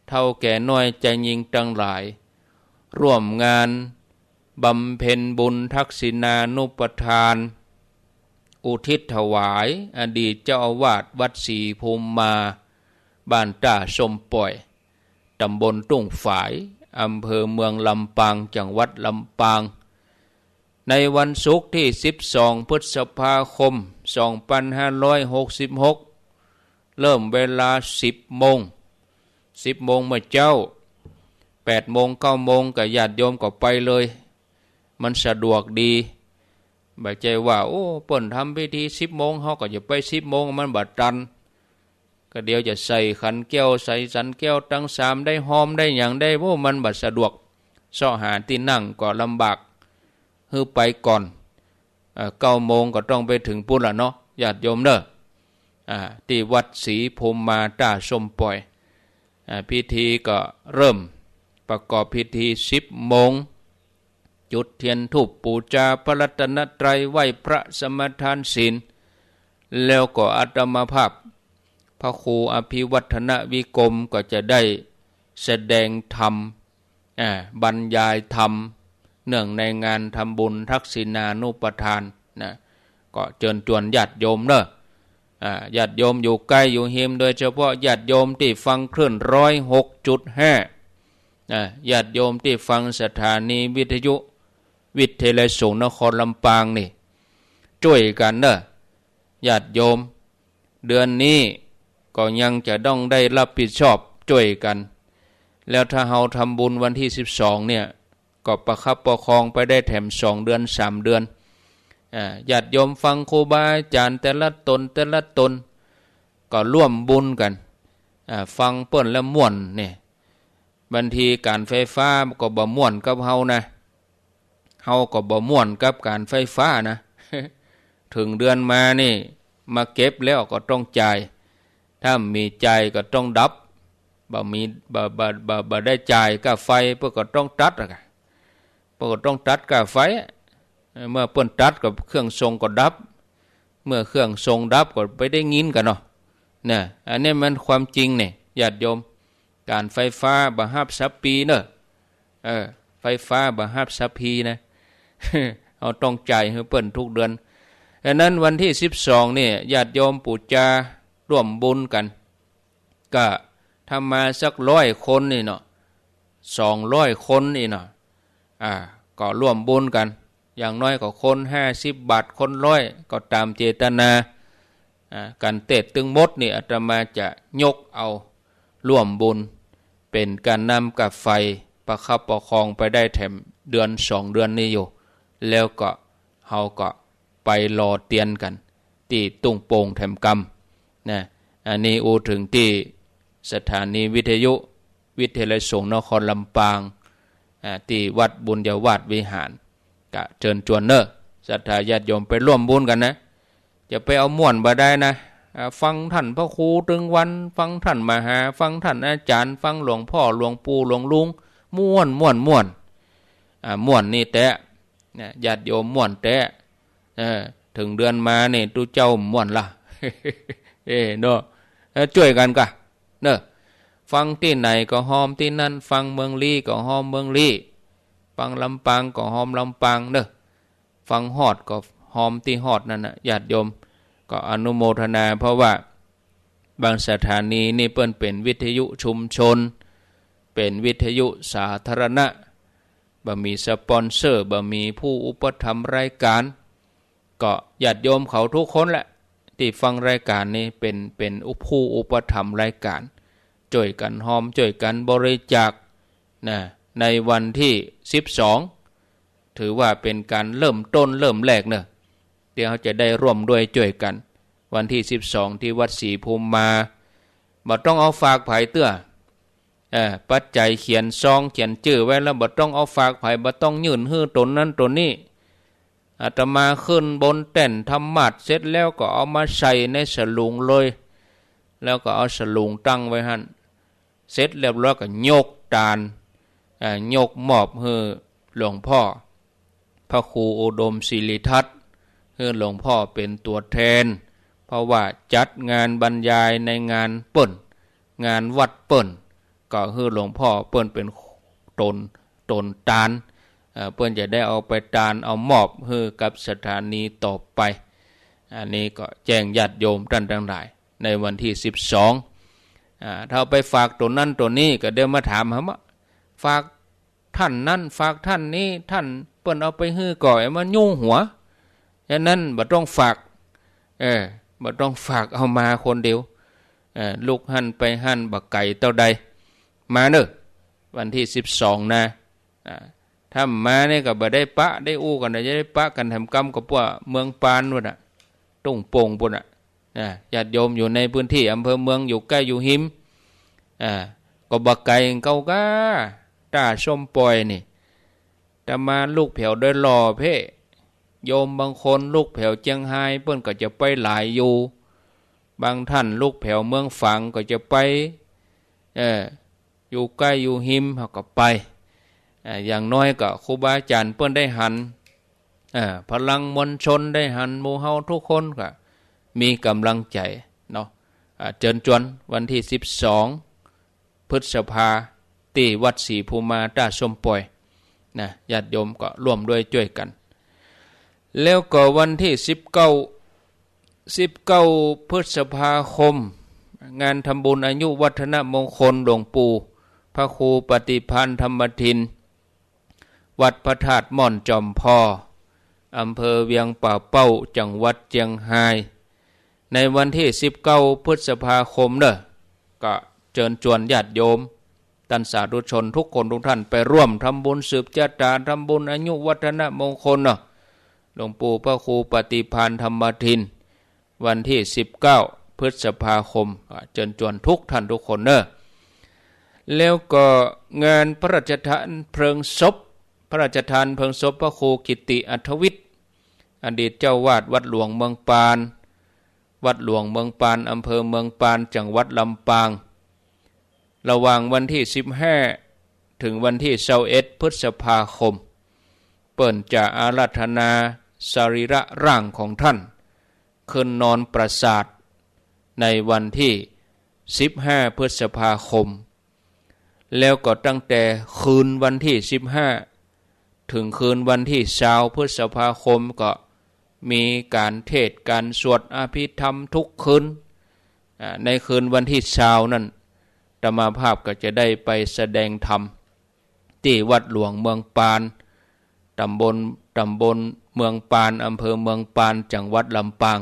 เท่าแก่น้อยใจยิงทั้งหลายร่วมงานบำเพ็ญบุญทักษิณานุปทานอุทิศถวายอดีตเจ้าอาวาสวัดศรีภูมิมาบ้านตาสมป่อยตำบลตุ้งฝายอำเภอเมืองลำปางจังหวัดลำปางในวันศุกร์ที่12 พฤษภาคม 2566เริ่มเวลา10 โมงเมื่อเจ้า8 โมง 9 โมงกับญาติโยมก็ไปเลยมันสะดวกดีบ่ใจว่าเปิ้นทำพิธี10 โมงเฮาก็จะไป10 โมงมันบ่ทันก็เดี๋ยวจะใส่ขันแก้วใส่สันแก้วตั้ง3ได้หอมได้หยังได้มันบ่สะดวกซ้อหาที่นั่งก็ลำบากฮือไปก่อน9 โมงก็ต้องไปถึงพุ่นล่ะเนาะญาติโยมเด้อที่วัดศรีภูมิมาตาสมป่อยพิธีก็เริ่มประกอบพิธี10 โมงจุดเทียนธูปบูชาพระรัตนตรัยไหว้พระสมทานศีลแล้วก็อาตมาภาพพระครูอภิวัฒนวิกรมก็จะได้แสดงธรรมบรรยายธรรมเนื่องในงานทำบุญทักษิณานุปทานนะก็เชิญชวนญาติโยมเด้อญาติโยมอยู่ใกล้อยู่หิมโดยเฉพาะญาติโยมที่ฟังคลื่น 106.5 ญาติโยมที่ฟังสถานีวิทยุวิทยาสงฆ์นครลำปางนี่ช่วยกันเด้อญาติโยมเดือนนี้ก็ยังจะต้องได้รับผิดชอบช่วยกันแล้วถ้าเฮาทำบุญวันที่12เนี่ยก็ประคับประคองไปได้แถม2 เดือน 3 เดือนญาติโยมฟังครูบาอาจารย์แต่ละตนก็ร่วมบุญกันฟังเปิ้นแล้วม่วนนี่บางทีการไฟฟ้าก็บ่ม่วนกับเฮานะเฮาก็บ่ม่วนกับการไฟฟ้านะ ถึงเดือนมานี่มาเก็บแล้วก็ต้องจ่ายถ้ามีใจก็ต้องดับ บ่มีบ่ได้จ่ายค่าไฟเพิ่นก็ต้องตัดอ่ะเพิ่นก็ต้องตัดค่าไฟเมื่อเพิ่นตัดกับเครื่องส่งก็ดับเมื่อเครื่องส่งดับก็ไปได้ยินกันเนาะเนี่ยอันนี้มันความจริงเนี่ยญาติโยมการไฟฟ้าบ่ฮับซับปีเนอะไฟฟ้าบ่ฮับซับปีนะ เอาต้องจ่ายให้เปิ้นทุกเดือนดังนั้นวันที่12นี่ญาติโยมปู่จาร่วมบุญกันก็ทำมาสัก100 คนนี่เนาะ200 คนนี่เนาะก็ร่วมบุญกันอย่างน้อยก็คน50 บาทคน100ก็ตามเจตนาการเทศตึงมดนี่อาตมาจะยกเอาร่วมบุญเป็นการนำกับไฟประคับประคองไปได้แถมเดือน2 เดือนนี้อยู่แล้วก็เฮาก็ไปรอเตียนกันที่ตุ้งโป่งแถมกำนะอันนี้อูถึงที่สถานีวิทยุวิทยาลัยสงฆ์นครลำปางที่วัดบุญญาวาสวิหารก็เชิญชวนเนอะศรัทธาญาติโยมไปร่วมบุญกันนะจะไปเอาม่วนบ่ได้นะฟังท่านพระครูตึงวันฟังท่านมหาฟังท่านอาจารย์ฟังหลวงพ่อหลวงปู่หลวงลุงม่วนม่วนนี่แต่ญาติโยมม่วนแต่ถึงเดือนมานี่ตุเจ้าม่วนล่ะ เนาะช่วยกันกะเนอะฟังที่ไหนก็หอมที่นั่นฟังเมืองลี้ก็หอมเมืองลี้ฟังลำปางก็หอมลำปางเนอะฟังฮอดก็หอมที่ฮอดนั่นนะญาติโยมก็อนุโมทนาเพราะว่าบางสถานีนี่เปิ้นเป็นวิทยุชุมชนเป็นวิทยุสาธารณะบ่มีสปอนเซอร์บ่มีผู้อุปถัมภ์รายการก็ญาติโยมเขาทุกคนแหละที่ฟังรายการนี้เป็นผู้อุปถัมภ์รายการช่วยกันหอมช่วยกันบริจาคนะในวันที่12ถือว่าเป็นการเริ่มต้นเริ่มแรกเนอะเดี๋ยวเขาจะได้ร่วมด้วยช่วยกันวันที่12ที่วัดศรีภูมิมาบ่ต้องเอาฝากไผเตื้อปัจจัยเขียนซองเขียนชื่อไว้แล้วบ่ต้องเอาฝากไผบ่ต้องยื่นฮื้อตนนั้นตนนี้อาตมาขึ้นบนแท่นธรรมัสเสร็จแล้วก็เอามาใส่ในสลุงเลยแล้วก็เอาสลุงตั้งไว้หั่นเสร็จเรียบร้อยก็ยกตาลยกมอบให้หลวงพ่อพระครูอุดมศิริทัตน์ให้หลวงพ่อเป็นตัวแทนเพราะว่าจัดงานบรรยายในงานเปิ้นงานวัดเปิ้นก็ให้หลวงพ่อเปิ้นเป็นตนตาลเปิ้นจะได้เอาไปตาลเอามอบให้กับสถานีต่อไปอันนี้ก็แจ้งญาติโยมท่านทั้งหลายในวันที่12ถ้าไปฝากตัวนั้นตัวนี้ก็เดี๋ยวมาถามหาว่าฝากท่านนั้นฝากท่านนี้ท่านเปิ้นเอาไปฮื้อก่อยมายุ่งหัวฉะนั้นบ่ต้องฝากบ่ต้องฝากเอามาคนเดียวลูกหั่นไปหั่นบักไก่เท่าใดมาเด้อวันที่12นะถ้ามาเนี่ยก็บ่ได้ปะได้อู้กันจะได้ปะกันทำกรรมกับพวกเมืองปานนู่นน่ะตุ้งโป่งพุ่นน่ะญาติโยมอยู่ในพื้นที่อำเภอเมืองอยู่ใกล้อยู่หิมก็บักไก่เก่ากะตาส้มปล่อยนี่แต่มาลูกแผ่วได้รอเพ่โยมบางคนลูกแผ่วเจียงไฮ้เปิ้นก็จะไปหลายอยู่บางท่านลูกแผ่วเมืองฝางก็จะไปอยู่ใกล้อยู่หิมเขาก็ไปอย่างน้อยก็ครูบาอาจารย์เปิ้นได้หันพลังมวลชนได้หันหมู่เฮาทุกคนก็มีกำลังใจเนาะเชิญชวนวันที่12พฤษภาที่วัดศรีภูมาตาส้มปล่อยนะญาติโยมก็ร่วมด้วยช่วยกันแล้วก็วันที่19พฤษภาคมงานทำบุญอายุวัฒนมงคลหลวงปู่พระครูปฏิพันธ์ธรรมทินวัดพระธาตุม่อนจอมพออำเภอเวียงป่าเป้าจังหวัดเชียงรายในวันที่19พฤษภาคมเด้อก็เชิญชวนญาติโยมท่านสาธุชนทุกคนทุกท่านไปร่วมทำบุญสืบชะตาทำบุญอายุวัฒนมงคลเนาะหลวงปู่พระครูปฏิพันธ์ธรรมทินวันที่19พฤษภาคมเชิญชวนทุกท่านทุกคนเนอะแล้วก็งานพระราชทานเพลิงศพพระราชทานเพลิงศพพระครูกิติอัธวิทย์อดีตเจ้าวาดวัดหลวงเมืองปานวัดหลวงเมืองปานอำเภอเมืองปานจังหวัดลำปาง ระหว่างวันที่15ถึงวันที่21พฤษภาคมเปิ้นจะอาราธนาสรีระร่างของท่านขึ้นนอนปราสาทในวันที่15พฤษภาคมแล้วก็ตั้งแต่คืนวันที่15ถึงคืนวันที่20พฤษภาคมก็มีการเทศน์การสวดอภิธรรมทุกคืนในคืนวันที่20นั้นอาตมาภาพก็จะได้ไปแสดงธรรมที่วัดหลวงเมืองปานตำบลเมืองปานอำเภอเมืองปานจังหวัดลำปาง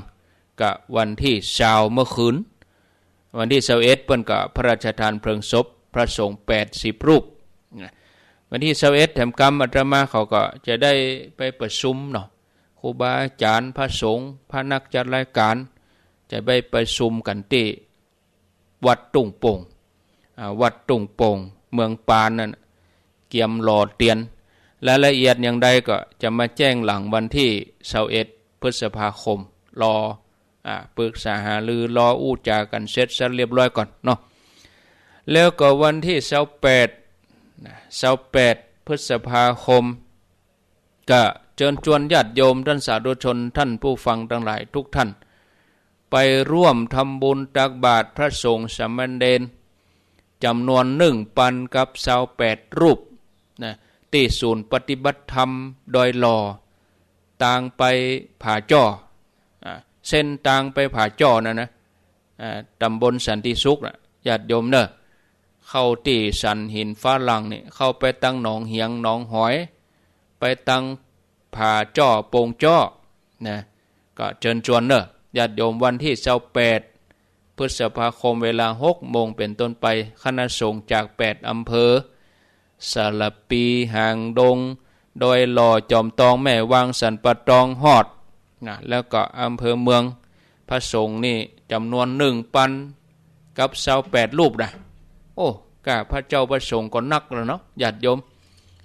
กะวันที่20เมื่อคืนวันที่21เปิ้นก็พระราชทานเพลิงศพพระสงฆ์80รูปวันที่21แถมกรรมอาตมาเขาก็จะได้ไปประชุมเนาะครูบาอาจารย์พระสงฆ์พระนักจัดรายการจะไปประชุมกันที่วัดตุ่งโป่งวัดตุ่งโป่งเมืองปานนั่นเกียมหล่อเตียนรายละเอียดอย่างใดก็จะมาแจ้งหลังวันที่21พฤษภาคมรอปรึกษาหารือรออู้จากันเสร็จซะเรียบร้อยก่อนเนาะแล้วก็วันที่28พฤษภาคมก็เชิญชวนญาติโยมท่านสาธุชนท่านผู้ฟังทั้งหลายทุกท่านไปร่วมทำบุญตักบาตรพระสงฆ์สามเณรจำนวน1 ปันกับ28รูปนะที่ศูนย์ปฏิบัติธรรมดอยหล่อต่างไปผาจ้อเส้นต่างไปผาจ้อนะตำบลสันติสุขนะญาติโยมเนอะเข้าที่สันหินฟ้าลังนี่เข้าไปตั้งหนองเหียงหนองหอยไปตั้งผาจ้อโป่งจ้อนะก็เชิญชวนเนอะญาติโยมวันที่28พฤษภาคมเวลา6 โมงเป็นต้นไปคณะสงฆ์จาก8 อำเภอสารปีหางดงดอยหล่อจอมตองแม่วางสันปะตองฮอดนะแล้วก็อำเภอเมืองพระสงฆ์นี่จำนวน1 ปันกับ28รูปนะโอ้กะพระเจ้าพระสงฆ์ก็นักแล้วเนาะญาติโยม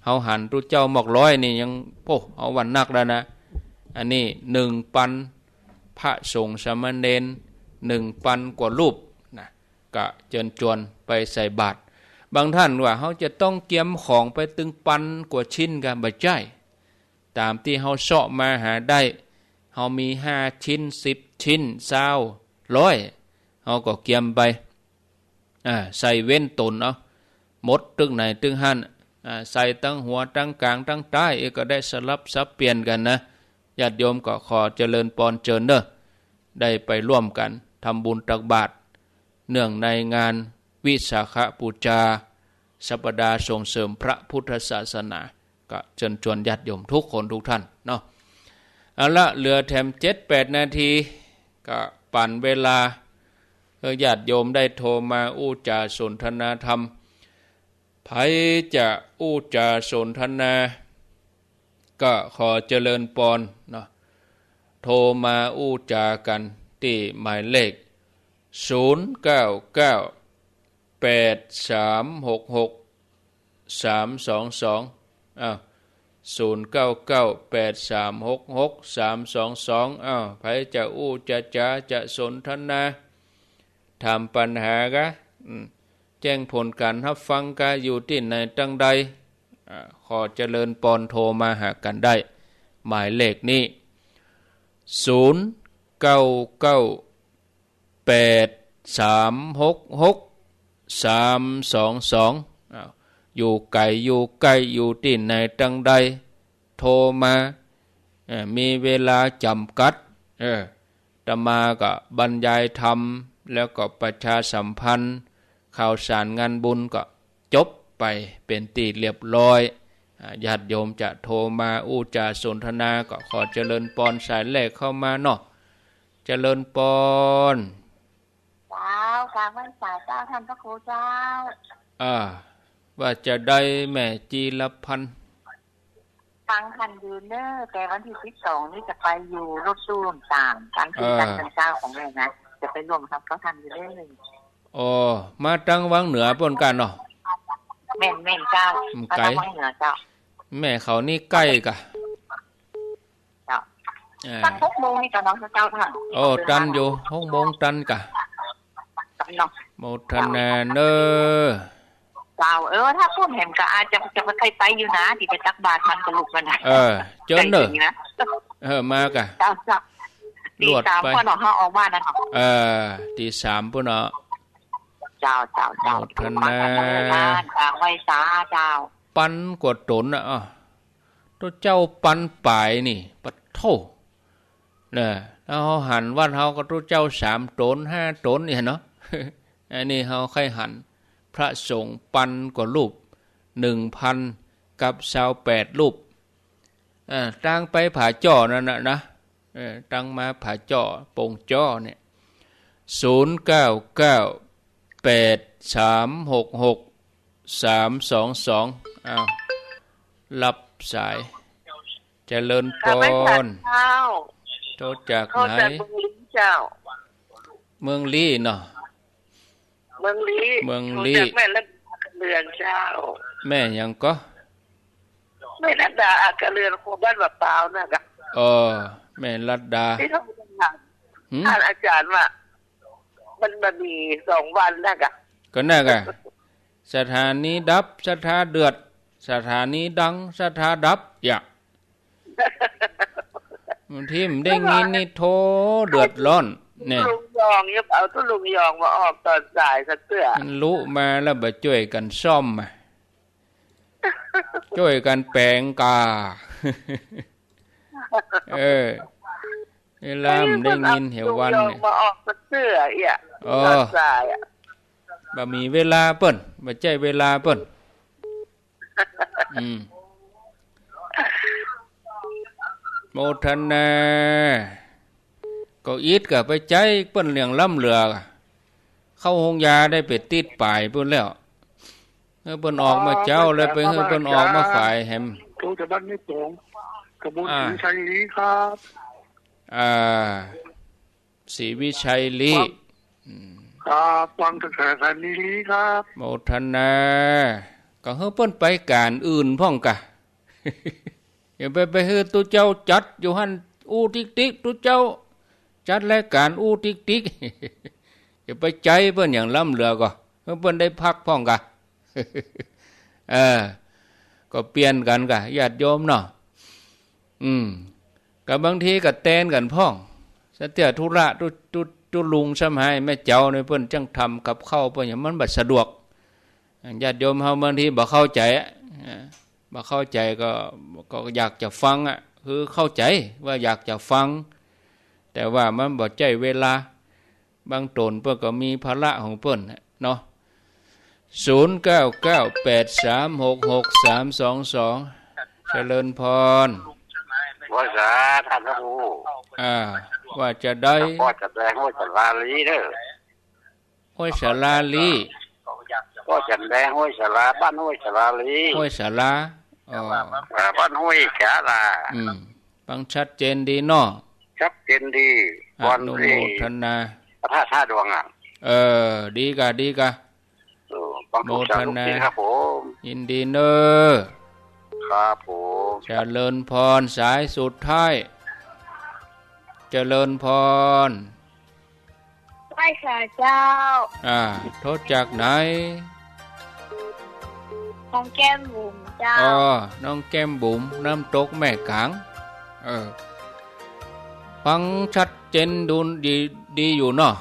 เฮาหันตุเจ้าหมอกร้อยนี่ยังโอ้เอาวันนักแล้วนะอันนี้1 ปันพระสงฆ์สามเณร1 ปันกว่ารูปนะก็เชิญชวนไปใส่บาตรบางท่านว่าเขาจะต้องเกียมของไปตึงปันกว่าชิ้นกันบ่ใช่ตามที่เขาเสาะมาหาได้เขามี5 ชิ้น10 ชิ้น20 100เขาก็เกียมไปใส่เว้นตนเอาหมดตึงไหนตึงหันใส่ตั้งหัวตั้งกลางตั้งใต้ก็ได้สลับซับเปลี่ยนกันนะญาติโยมก็ขอเจริญพรเจิญเนอะได้ไปร่วมกันทำบุญตักบาตรเนื่องในงานวิสาขบูชาสัปดาห์ส่งเสริมพระพุทธศาสนาก็เชิญชวนญาติโยมทุกคนทุกท่านเนาะเอาละเหลือแถม7-8 นาทีก็ปั่นเวลาญาติโยมได้โทรมาอู้จาสนทนาธรรมไผจะอู้จาสนทนาก็ขอเจริญพรเนาะโทรมาอู้จากันที่หมายเลข09983663220998366322ไผจะอู้จะสนทนาถามปัญหากะแจ้งผลการรับฟังกะอยู่ที่ไหนตั้งใดขอเจริญพรโทรมาหากันได้หมายเลขนี้0998366322อยู่ไกลอยู่ใกล้อยู่ที่ไหนตั้งใดโทรมามีเวลาจำกัดอาตมาก็บรรยายธรรมแล้วก็ประชาสัมพันธ์ข่าวสารงานบุญก็จบไปเป็นตีเรียบร้อยญาติโยมจะโทรมาอู้จาสนทนาก็ขอเจริญพรสายแรกเข้ามาเนาะเจริญพรเจ้ากราบไหว้สาเจ้าท่านพระครูเจ้าว่าจะได้แม่จีรพันธ์ฟังทันยืนเนอแต่วันที่12นี่จะไปอยู่รถตู้ต่างการคืนการเป็นเจ้าของแม่นะจะไปร่วมครับก็ทันอยู่ได้เลยมาตั้งวังเหนือปนกันเนาะแม่เจ้ามาตั้งวังเหนือเจ้าแม่เขานี่ใกล้กะเจ้าสัก6 โมงนี่กับน้องเจ้าท่านตันอยู่6 โมงตันกะ เนาะ โมทนาเนอ เจ้าถ้าพูดเห็นก็อาจจะเคยไปอยู่นะที่ไปตักบาตรมันก็ลุกกันนะ เจนเนอ นะ มากะ เจ้าตีสามพ่อเนาะเขาออกบ้านนะเนาะตีสามพุ่นเนาะ เจ้าโมทนา ทางไว้สาเจ้าปันกวดตนนะตัวเจ้าปันป่ายนี่ปัดโทเนี่ยแล้วเขาหันว่าเขาก็ตัวเจ้า3 ตน 5 ตนเนี่ยเนาะ อันนี้เขาค่อยหันพระสงฆ์ปันกว่ารูป 1,000 กับ28 รูปตั้งไปผาจ่อนั่นนะตั้งมาผาจ่อโป่งจ่อเนี่ย0998366322รับสายเจริญพรโทษจากไหนเมืองลี้เนาะเมืองลี้แม่รัดเรือนเจ้าแม่ยังก็แม่รัดดาอากาเรือนโคบ้านแบบเปล่านะกะแม่รัดดาที่เขาท่านอาจารย์ว่ามันมี2 วันนะกะก็น่ากะสถานีดับสถาเดือดสถานีดังสถาดับอยากบางทีมันได้ยินนี่โทเดือดร้อนเนี่ยลุงยองยับเอาทุลุงยองมาออกตอนสายสักเตื้อมันรู้มาแล้วบ่ช่วยกันซ่อมช่วยกันแปลงกาเวลามันได้ยินเหววันเนี่ยมาออกสักเตื้อตอนสายบ่มีเวลาเปิ้นบ่ใจเวลาเปิ้นโมทนาก็อีดก็ไปใจเปิ้นเลี้ยงล่ำเรือเข้าห้องยาได้ไปติดป่ายเปิ้นแล้วเปิ้นออกมาเจ้าแล้วไปเปิ้นออกมาฝ่ายแฮมโตจะบ้านไม่ตรงกระบวนศรีชัยลีครับศรีวิชัยลีครับวังกระแสแสนลีครับโมทนาก็เปิ้นไปการอื่นพ่องกะอย่าไปเฮือตัวเจ้าจัดอยู่หั่นอู้ติ๊กๆตัวเจ้าจัดรายการอู้ติ๊กๆอย่าไปใจเปิ้นอย่างล้ำเรือก็เปิ้นได้พักพ่องกะก็เปลี่ยนกันกะญาติโยมเนาะก็บางทีก็แตนกันพ่องสเตียธุระตุลุงซ้ำให้แม่เจ้าในเพิ่นจังทำกับข้าวเพิ่นอย่างมันบ่สะดวกญาติโยมเฮาบางทีบ่เข้าใจบ่เข้าใจก็อยากจะฟังคือเข้าใจว่าอยากจะฟังแต่ว่ามันบ่ใจเวลาบางตนเพิ่นก็มีภาระของเพิ่นเนาะ0998366322เจริญพรว่าสาท่านพระครูว่าจะได้พ่อจะแดงห้วยสลาลีเด้อห้วยสลาลีพ่อจะแดงห้วยสลาบ้านห้วยสลาลีห้วยสลาบ้านห้วยแขลาฟังชัดเจนดีเนาะชัดเจนดีอนุโมทนาพระธาตุดวงดีกะโมทนาครับผมยินดีเนอครับผมเจริญพรสายสุดท้ายเจริญพรไหว้ค่ะเจ้าโทษจากไหนน้องแก้มบุ๋มเจ้าน้องแก้มบุ๋มน้ำตกแม่กางฟังชัดเจนดูดีอยู่เนาะ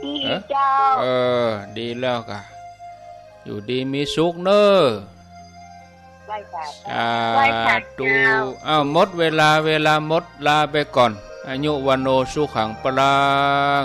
ดีเจ้าดีแล้วกะอยู่ดีมีสุขเนอตูหมดเวลาหมดลาไปก่อนอายุวันโนสุขังปรัง